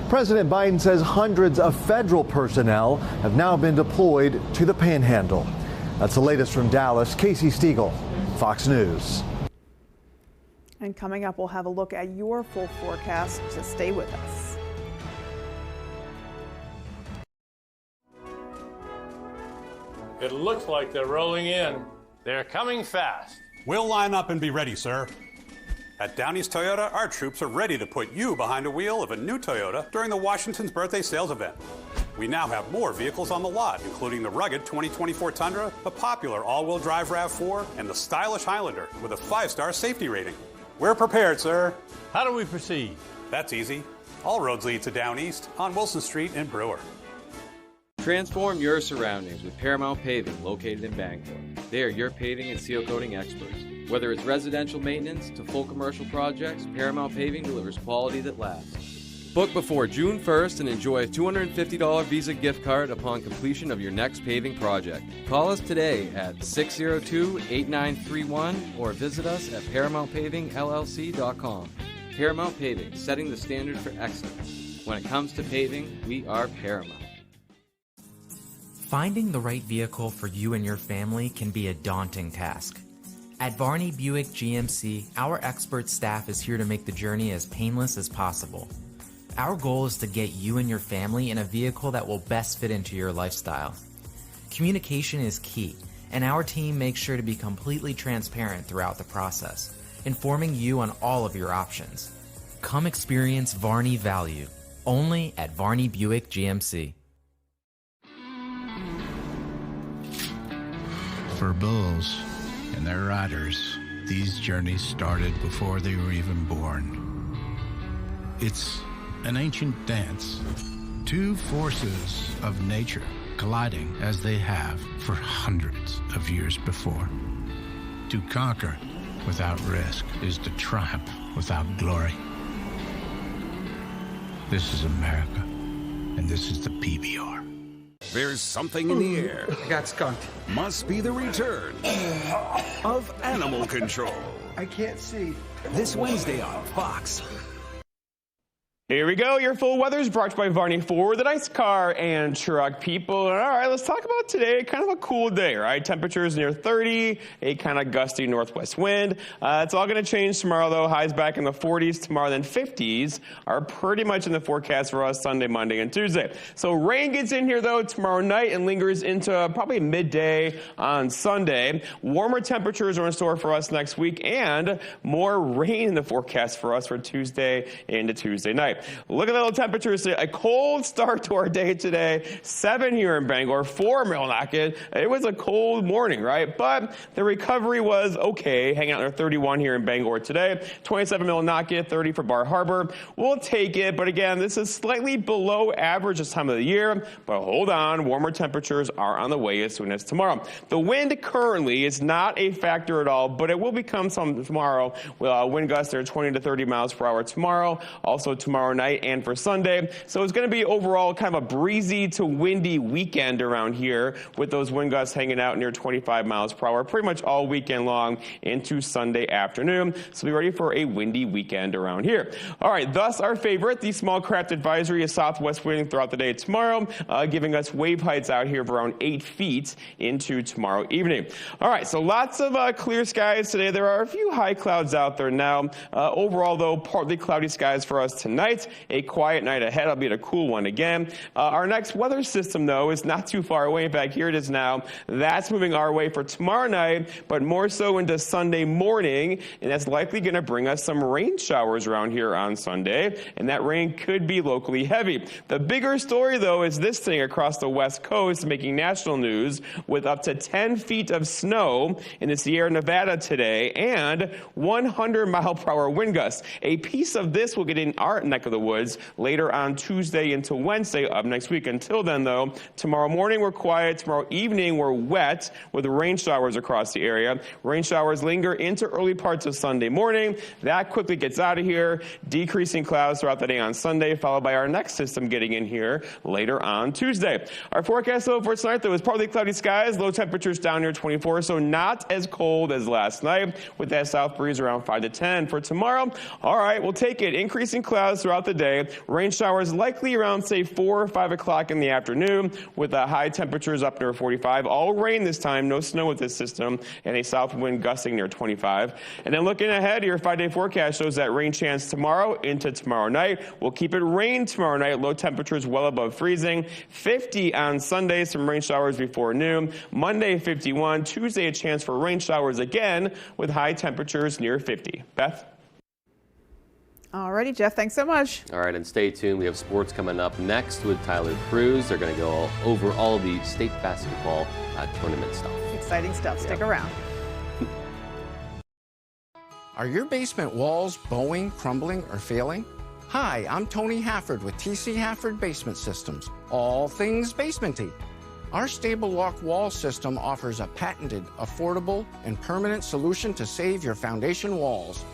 President Biden says hundreds of federal personnel have now been deployed to the Panhandle. That's the latest from Dallas. Casey Stiegel, Fox News. And coming up, we'll have a look at your full forecast, so stay with us. It looks like they're rolling in. They're coming fast. We'll line up and be ready, sir. At Downey's Toyota, our troops are ready to put you behind the wheel of a new Toyota during the Washington's Birthday Sales Event. We now have more vehicles on the lot, including the rugged 2024 Tundra, the popular all-wheel drive RAV4, and the stylish Highlander with a 5-star safety rating. We're prepared, sir. How do we proceed? That's easy. All roads lead to Down East on Wilson Street in Brewer. Transform your surroundings with Paramount Paving, located in Bangor. They are your paving and seal coating experts. Whether it's residential maintenance to full commercial projects, Paramount Paving delivers quality that lasts. Book before June 1st and enjoy a $250 Visa gift card upon completion of your next paving project. Call us today at 602-8931 or visit us at ParamountPavingLLC.com. Paramount Paving, setting the standard for excellence. When it comes to paving, we are Paramount. Finding the right vehicle for you and your family can be a daunting task. At Varney Buick GMC, our expert staff is here to make the journey as painless as possible. Our goal is to get you and your family in a vehicle that will best fit into your lifestyle. Communication is key, and our team makes sure to be completely transparent throughout the process, informing you on all of your options. Come experience Varney value, only at Varney Buick GMC. For bulls and their riders, these journeys started before they were even born. It's an ancient dance, two forces of nature colliding as they have for hundreds of years before. To conquer without risk is to triumph without glory. This is America, and this is the PBR. There's something in the air. I got skunked. Must be the return of Animal Control. I can't see. This Wednesday on Fox. Here we go. Your full weather is brought to you by Varney for the nice car and truck people. All right, let's talk about today. Kind of a cool day, right? Temperatures near 30, a kind of gusty northwest wind. It's all going to change tomorrow, though. Highs back in the 40s tomorrow, then 50s are pretty much in the forecast for us Sunday, Monday, and Tuesday. So rain gets in here, though, tomorrow night and lingers into probably midday on Sunday. Warmer temperatures are in store for us next week, and more rain in the forecast for us for Tuesday into Tuesday night. Look at the little temperatures. A cold start to our day today. 7 here in Bangor, 4 in Millinocket. It was a cold morning, right? But the recovery was okay. Hanging out near 31 here in Bangor today. 27 Millinocket, 30 for Bar Harbor. We'll take it. But again, this is slightly below average this time of the year. But hold on. Warmer temperatures are on the way as soon as tomorrow. The wind currently is not a factor at all, but it will become some tomorrow. Wind gusts are 20 to 30 miles per hour tomorrow. Also tomorrow night and for Sunday. So it's going to be overall kind of a breezy to windy weekend around here with those wind gusts hanging out near 25 miles per hour pretty much all weekend long into Sunday afternoon. So be ready for a windy weekend around here. All right, thus our favorite, the small craft advisory is southwest wind throughout the day tomorrow, giving us wave heights out here of around 8 feet into tomorrow evening. All right, so lots of clear skies today. There are a few high clouds out there now. Overall, though, partly cloudy skies for us tonight. A quiet night ahead, albeit a cool one again. Our next weather system, though, is not too far away. In fact, here it is now. That's moving our way for tomorrow night, but more so into Sunday morning, and that's likely going to bring us some rain showers around here on Sunday, and that rain could be locally heavy. The bigger story, though, is this thing across the West Coast making national news with up to 10 feet of snow in the Sierra Nevada today and 100-mile-per-hour wind gusts. A piece of this will get in our neck of the woods later on Tuesday into Wednesday of next week. Until then, though, tomorrow morning we're quiet. Tomorrow evening we're wet with rain showers across the area. Rain showers linger into early parts of Sunday morning. That quickly gets out of here. Decreasing clouds throughout the day on Sunday, followed by our next system getting in here later on Tuesday. Our forecast, though, for tonight, though, is partly cloudy skies. Low temperatures down near 24, so not as cold as last night with that south breeze around 5 to 10. For tomorrow, all right, we'll take it. Increasing clouds throughout the day. Rain showers likely around, say, 4 or 5 o'clock in the afternoon with high temperatures up near 45. All rain this time, no snow with this system, and a south wind gusting near 25. And then looking ahead, your 5-day forecast shows that rain chance tomorrow into tomorrow night. We'll keep it rain tomorrow night. Low temperatures well above freezing. 50 on Sunday, some rain showers before noon. Monday, 51. Tuesday, a chance for rain showers again with high temperatures near 50. Beth? Alrighty, Jeff, thanks so much. All right, and stay tuned. We have sports coming up next with Tyler Cruz. They're going to go over all the state basketball tournament stuff. Exciting stuff. Stick around. Are your basement walls bowing, crumbling, or failing? Hi, I'm Tony Hafford with TC Hafford Basement Systems. All things basementy. Our stable lock wall system offers a patented, affordable, and permanent solution to save your foundation walls.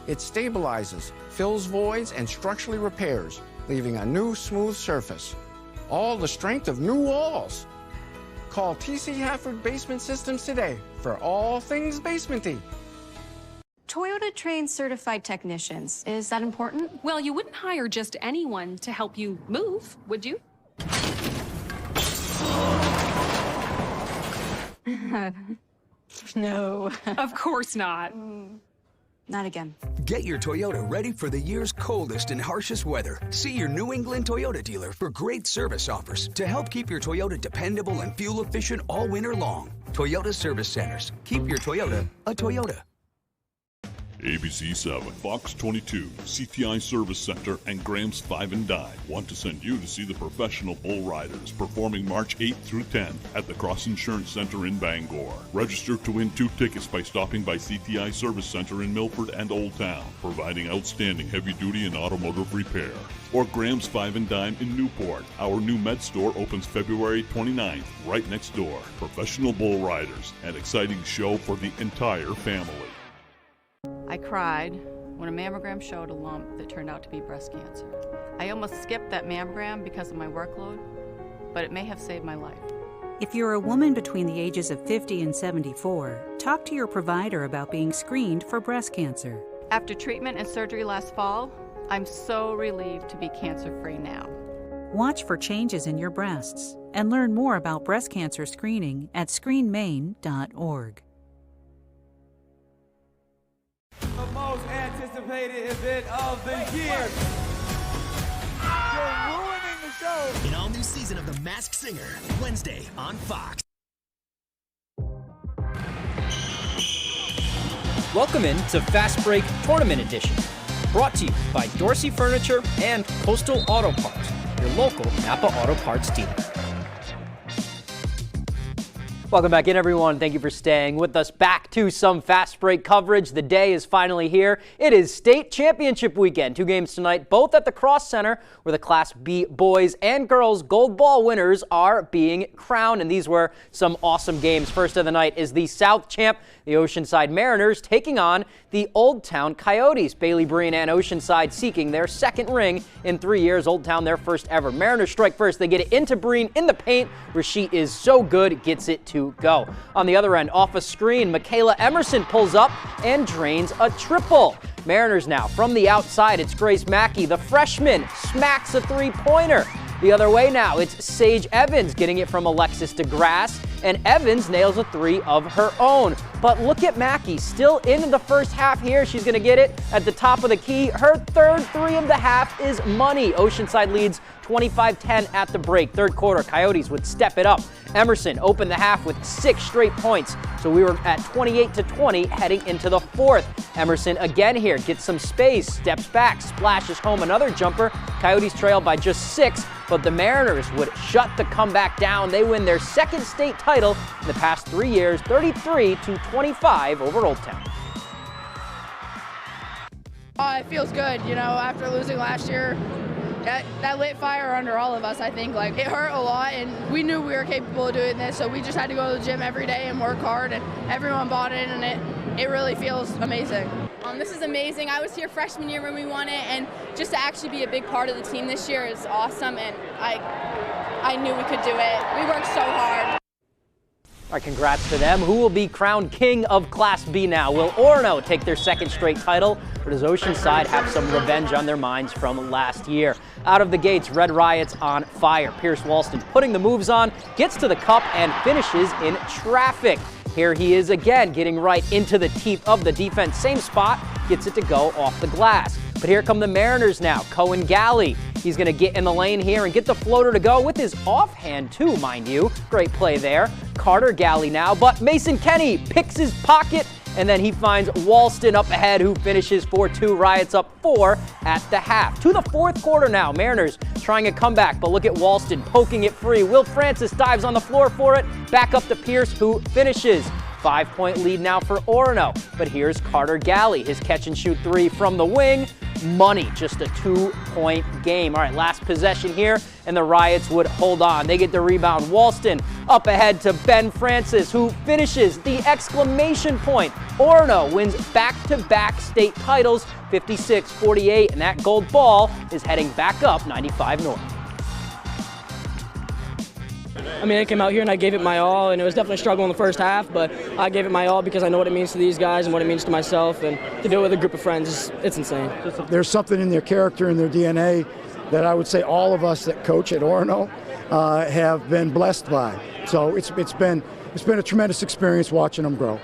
It stabilizes, fills voids, and structurally repairs, leaving a new smooth surface. All the strength of new walls. Call TC Hafford Basement Systems today for all things basementy. Toyota trains certified technicians. Is that important? Well, you wouldn't hire just anyone to help you move, would you? No. Of course not. Not again. Get your Toyota ready for the year's coldest and harshest weather. See your New England Toyota dealer for great service offers to help keep your Toyota dependable and fuel efficient all winter long. Toyota Service Centers. Keep your Toyota a Toyota. ABC 7, Fox 22, CTI Service Center, and Graham's 5 and Dime want to send you to see the professional bull riders performing March 8th through 10th at the Cross Insurance Center in Bangor. Register to win 2 tickets by stopping by CTI Service Center in Milford and Old Town, providing outstanding heavy-duty and automotive repair. Or Graham's 5 and Dime in Newport. Our new med store opens February 29th, right next door. Professional bull riders, an exciting show for the entire family. I cried when a mammogram showed a lump that turned out to be breast cancer. I almost skipped that mammogram because of my workload, but it may have saved my life. If you're a woman between the ages of 50 and 74, talk to your provider about being screened for breast cancer. After treatment and surgery last fall, I'm so relieved to be cancer-free now. Watch for changes in your breasts and learn more about breast cancer screening at screenmaine.org. The most anticipated event of the year. You're ruining the show. An all-new season of The Masked Singer, Wednesday on Fox. Welcome in to Fast Break Tournament Edition, brought to you by Dorsey Furniture and Coastal Auto Parts, your local Napa Auto Parts dealer. Welcome back in, everyone. Thank you for staying with us. Back to some Fast Break coverage. The day is finally here. It is state championship weekend. 2 games tonight, both at the Cross Center, where the Class B boys and girls gold ball winners are being crowned. And these were some awesome games. First of the night is the South champ, the Oceanside Mariners, taking on the Old Town Coyotes. Bailey Breen and Oceanside seeking their second ring in 3 years. Old Town their first ever. Mariners strike first. They get it into Breen in the paint, where she is so good, gets it to go. On the other end, off a screen, Michaela Emerson pulls up and drains a triple. Mariners now from the outside. It's Grace Mackey, the freshman, smacks a three-pointer. The other way now, it's Sage Evans getting it from Alexis DeGrasse, and Evans nails a 3 of her own. But look at Mackey, still in the first half here. She's going to get it at the top of the key. Her third 3 of the half is money. Oceanside leads 25-10 at the break. Third quarter, Coyotes would step it up. Emerson opened the half with 6 straight points, so we were at 28-20 heading into the fourth. Emerson again here gets some space, steps back, splashes home another jumper. Coyotes trail by just 6, but the Mariners would shut the comeback down. They win their second state title in the past 3 years, 33-25 over Old Town. It feels good, you know, after losing last year. That lit fire under all of us, I think. Like, it hurt a lot, and we knew we were capable of doing this, so we just had to go to the gym every day and work hard, and everyone bought in, and it really feels amazing. This is amazing. I was here freshman year when we won it, and just to actually be a big part of the team this year is awesome, and I knew we could do it. We worked so hard. All right, congrats to them. Who will be crowned king of Class B now? Will Orono take their second straight title, or does Oceanside have some revenge on their minds from last year? Out of the gates, Red Riot's on fire. Pierce Walston putting the moves on, gets to the cup, and finishes in traffic. Here he is again, getting right into the teeth of the defense. Same spot, gets it to go off the glass. But here come the Mariners now. Cohen Galley. He's going to get in the lane here and get the floater to go with his offhand too, mind you. Great play there. Carter Galley now, but Mason Kenny picks his pocket, and then he finds Walston up ahead, who finishes 4-2. Riots up 4 at the half. To the fourth quarter now. Mariners trying a comeback, but look at Walston poking it free. Will Francis dives on the floor for it. Back up to Pierce, who finishes. 5-point lead now for Orono. But here's Carter Galley. His catch and shoot 3 from the wing. Money, just a 2-point game. All right, last possession here, and the Riots would hold on. They get the rebound. Walston up ahead to Ben Francis, who finishes the exclamation point. Orono wins back-to-back state titles, 56-48, and that gold ball is heading back up 95 north. I mean, I came out here and I gave it my all, and it was definitely a struggle in the first half, but I gave it my all because I know what it means to these guys and what it means to myself, and to do it with a group of friends, it's insane. There's something in their character and their DNA that I would say all of us that coach at Orono have been blessed by. So it's been a tremendous experience watching them grow.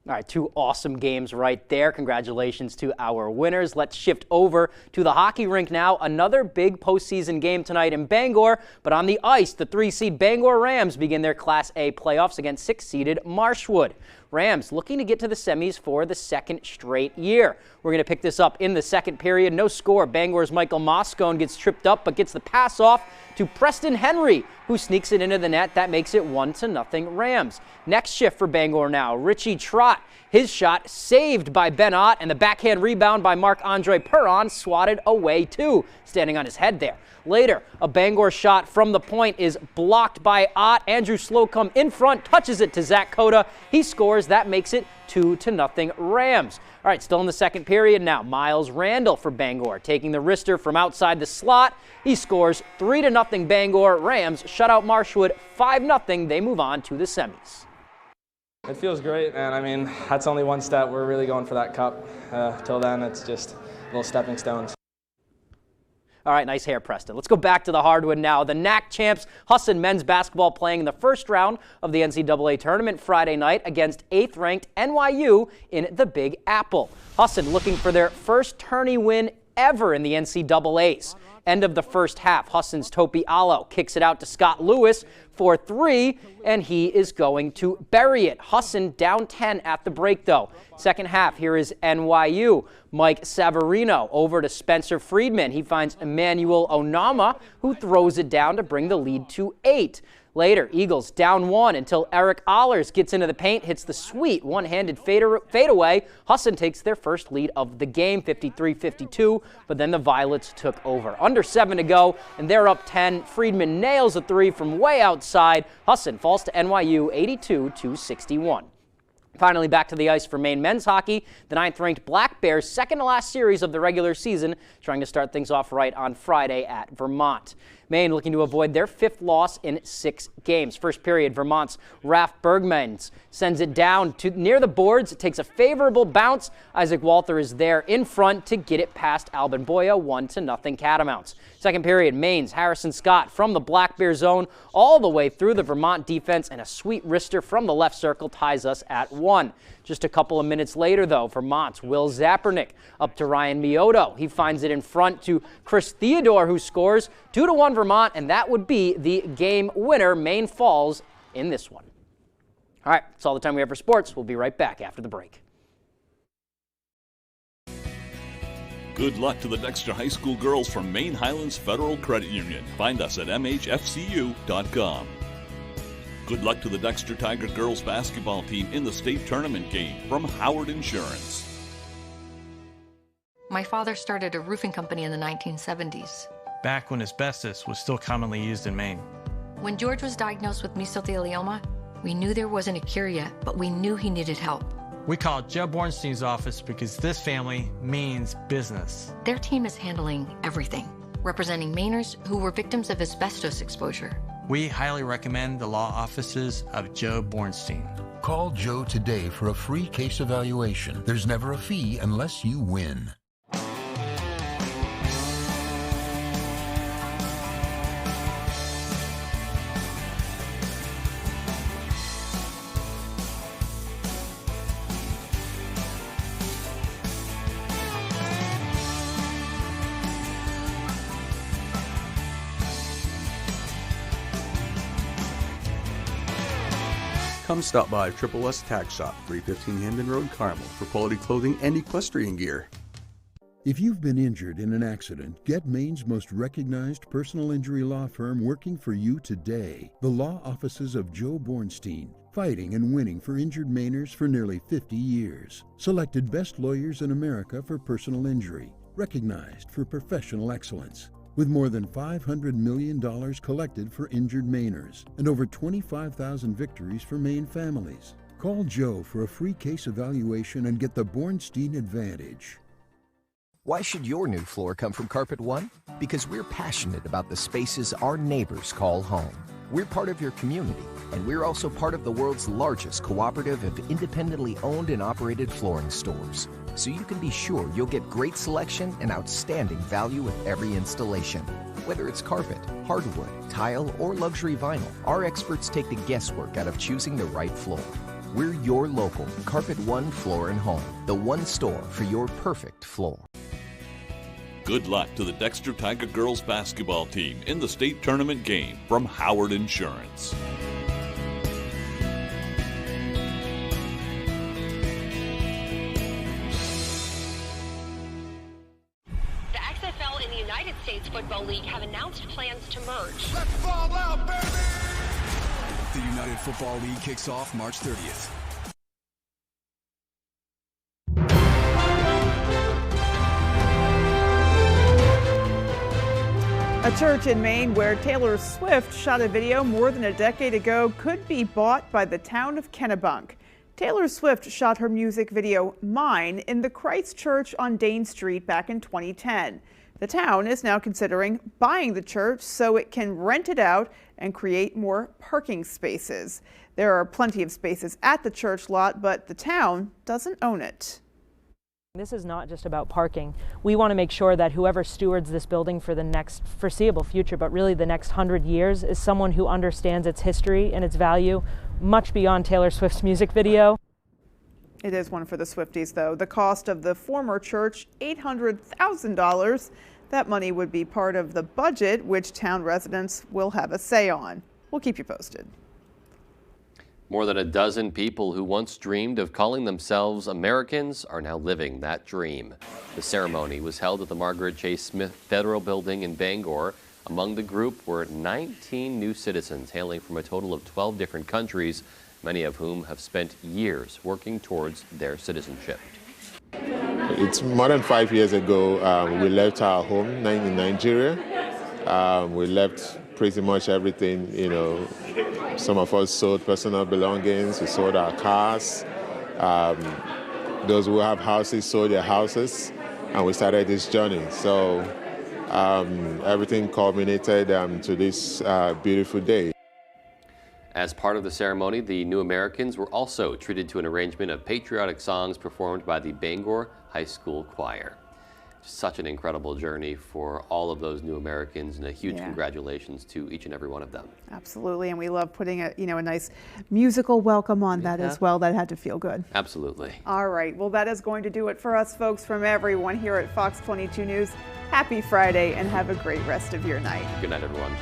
All right, 2 awesome games right there. Congratulations to our winners. Let's shift over to the hockey rink now. Another big postseason game tonight in Bangor, but on the ice, the 3-seed Bangor Rams begin their Class A playoffs against 6-seeded Marshwood. Rams looking to get to the semis for the second straight year. We're going to pick this up in the second period. No score. Bangor's Michael Moscone gets tripped up but gets the pass off to Preston Henry, who sneaks it into the net. That makes it 1-0 Rams. Next shift for Bangor now. Richie Trott. His shot saved by Ben Ott, and the backhand rebound by Marc-Andre Perron swatted away too, standing on his head there. Later, a Bangor shot from the point is blocked by Ott. Andrew Slocum in front, touches it to Zach Cota. He scores. That makes it 2-0 Rams. All right, still in the second period now. Miles Randall for Bangor, taking the wrister from outside the slot. He scores 3-0 Bangor. Rams shut out Marshwood 5-0. They move on to the semis. It feels great, man. I mean, that's only one step. We're really going for that cup. Till then, it's just little stepping stones. All right, nice hair, Preston. Let's go back to the hardwood now. The NAC champs, Husson men's basketball, playing in the first round of the NCAA tournament Friday night against 8th-ranked NYU in the Big Apple. Husson looking for their first tourney win ever in the NCAAs. End of the first half, Husson's Topi Allo kicks it out to Scott Lewis for 3, and he is going to bury it. Husson down 10 at the break, though. Second half, here is NYU. Mike Savarino over to Spencer Friedman. He finds Emmanuel Onama, who throws it down to bring the lead to 8. Later, Eagles down 1 until Eric Allers gets into the paint, hits the sweet one-handed fadeaway. Husson takes their first lead of the game, 53-52, but then the Violets took over. Under 7 to go, and they're up 10. Friedman nails a 3 from way outside. Husson falls to NYU 82-61. Finally, back to the ice for Maine men's hockey. The 9th-ranked Black Bears, second-to-last series of the regular season, trying to start things off right on Friday at Vermont. Maine looking to avoid their 5th loss in 6 games. First period, Vermont's Raph Bergmans sends it down to near the boards. It takes a favorable bounce. Isaac Walther is there in front to get it past Albin Boya, 1-0 Catamounts. Second period, Maine's Harrison Scott from the Black Bear zone all the way through the Vermont defense, and a sweet wrister from the left circle ties us at 1. Just a couple of minutes later, though, Vermont's Will Zapernick up to Ryan Mioto. He finds it in front to Chris Theodore, who scores 2-1 Vermont, and that would be the game winner. Maine falls in this one. All right, that's all the time we have for sports. We'll be right back after the break. Good luck to the Dexter High School girls from Maine Highlands Federal Credit Union. Find us at mhfcu.com. Good luck to the Dexter Tiger girls basketball team in the state tournament game from Howard Insurance. My father started a roofing company in the 1970s. Back when asbestos was still commonly used in Maine. When George was diagnosed with mesothelioma, we knew there wasn't a cure yet, but we knew he needed help. We called Joe Bornstein's office because this family means business. Their team is handling everything, representing Mainers who were victims of asbestos exposure. We highly recommend the law offices of Joe Bornstein. Call Joe today for a free case evaluation. There's never a fee unless you win. Come stop by Triple S Tack Shop, 315 Hamden Road, Carmel, for quality clothing and equestrian gear. If you've been injured in an accident, get Maine's most recognized personal injury law firm working for you today. The law offices of Joe Bornstein, fighting and winning for injured Mainers for nearly 50 years. Selected best lawyers in America for personal injury, recognized for professional excellence. With more than $500 million collected for injured Mainers and over 25,000 victories for Maine families. Call Joe for a free case evaluation and get the Bornstein Advantage. Why should your new floor come from Carpet One? Because we're passionate about the spaces our neighbors call home. We're part of your community, and we're also part of the world's largest cooperative of independently owned and operated flooring stores. So you can be sure you'll get great selection and outstanding value with every installation. Whether it's carpet, hardwood, tile, or luxury vinyl, our experts take the guesswork out of choosing the right floor. We're your local Carpet One Floor and Home, the one store for your perfect floor. Good luck to the Dexter Tiger girls basketball team in the state tournament game from Howard Insurance. United States Football League have announced plans to merge. Let's fall out, baby! The United Football League kicks off March 30th. A church in Maine where Taylor Swift shot a video more than a decade ago could be bought by the town of Kennebunk. Taylor Swift shot her music video Mine in the Christ Church on Dane Street back in 2010. The town is now considering buying the church so it can rent it out and create more parking spaces. There are plenty of spaces at the church lot, but the town doesn't own it. This is not just about parking. We want to make sure that whoever stewards this building for the next foreseeable future, but really the next 100 years, is someone who understands its history and its value much beyond Taylor Swift's music video. It is one for the Swifties, though. The cost of the former church, $800,000. That money would be part of the budget, which town residents will have a say on. We'll keep you posted. More than a dozen people who once dreamed of calling themselves Americans are now living that dream. The ceremony was held at the Margaret Chase Smith Federal Building in Bangor. Among the group were 19 new citizens hailing from a total of 12 different countries, many of whom have spent years working towards their citizenship. It's more than 5 years ago we left our home in Nigeria. We left pretty much everything, you know. Some of us sold personal belongings, we sold our cars. Those who have houses sold their houses, and we started this journey. So everything culminated to this beautiful day. As part of the ceremony, the new Americans were also treated to an arrangement of patriotic songs performed by the Bangor High School Choir. Such an incredible journey for all of those new Americans, and a huge congratulations to each and every one of them. Absolutely, and we love putting a nice musical welcome on that as well. That had to feel good. Absolutely. All right, well, that is going to do it for us, folks. From everyone here at Fox 22 News, happy Friday and have a great rest of your night. Good night, everyone.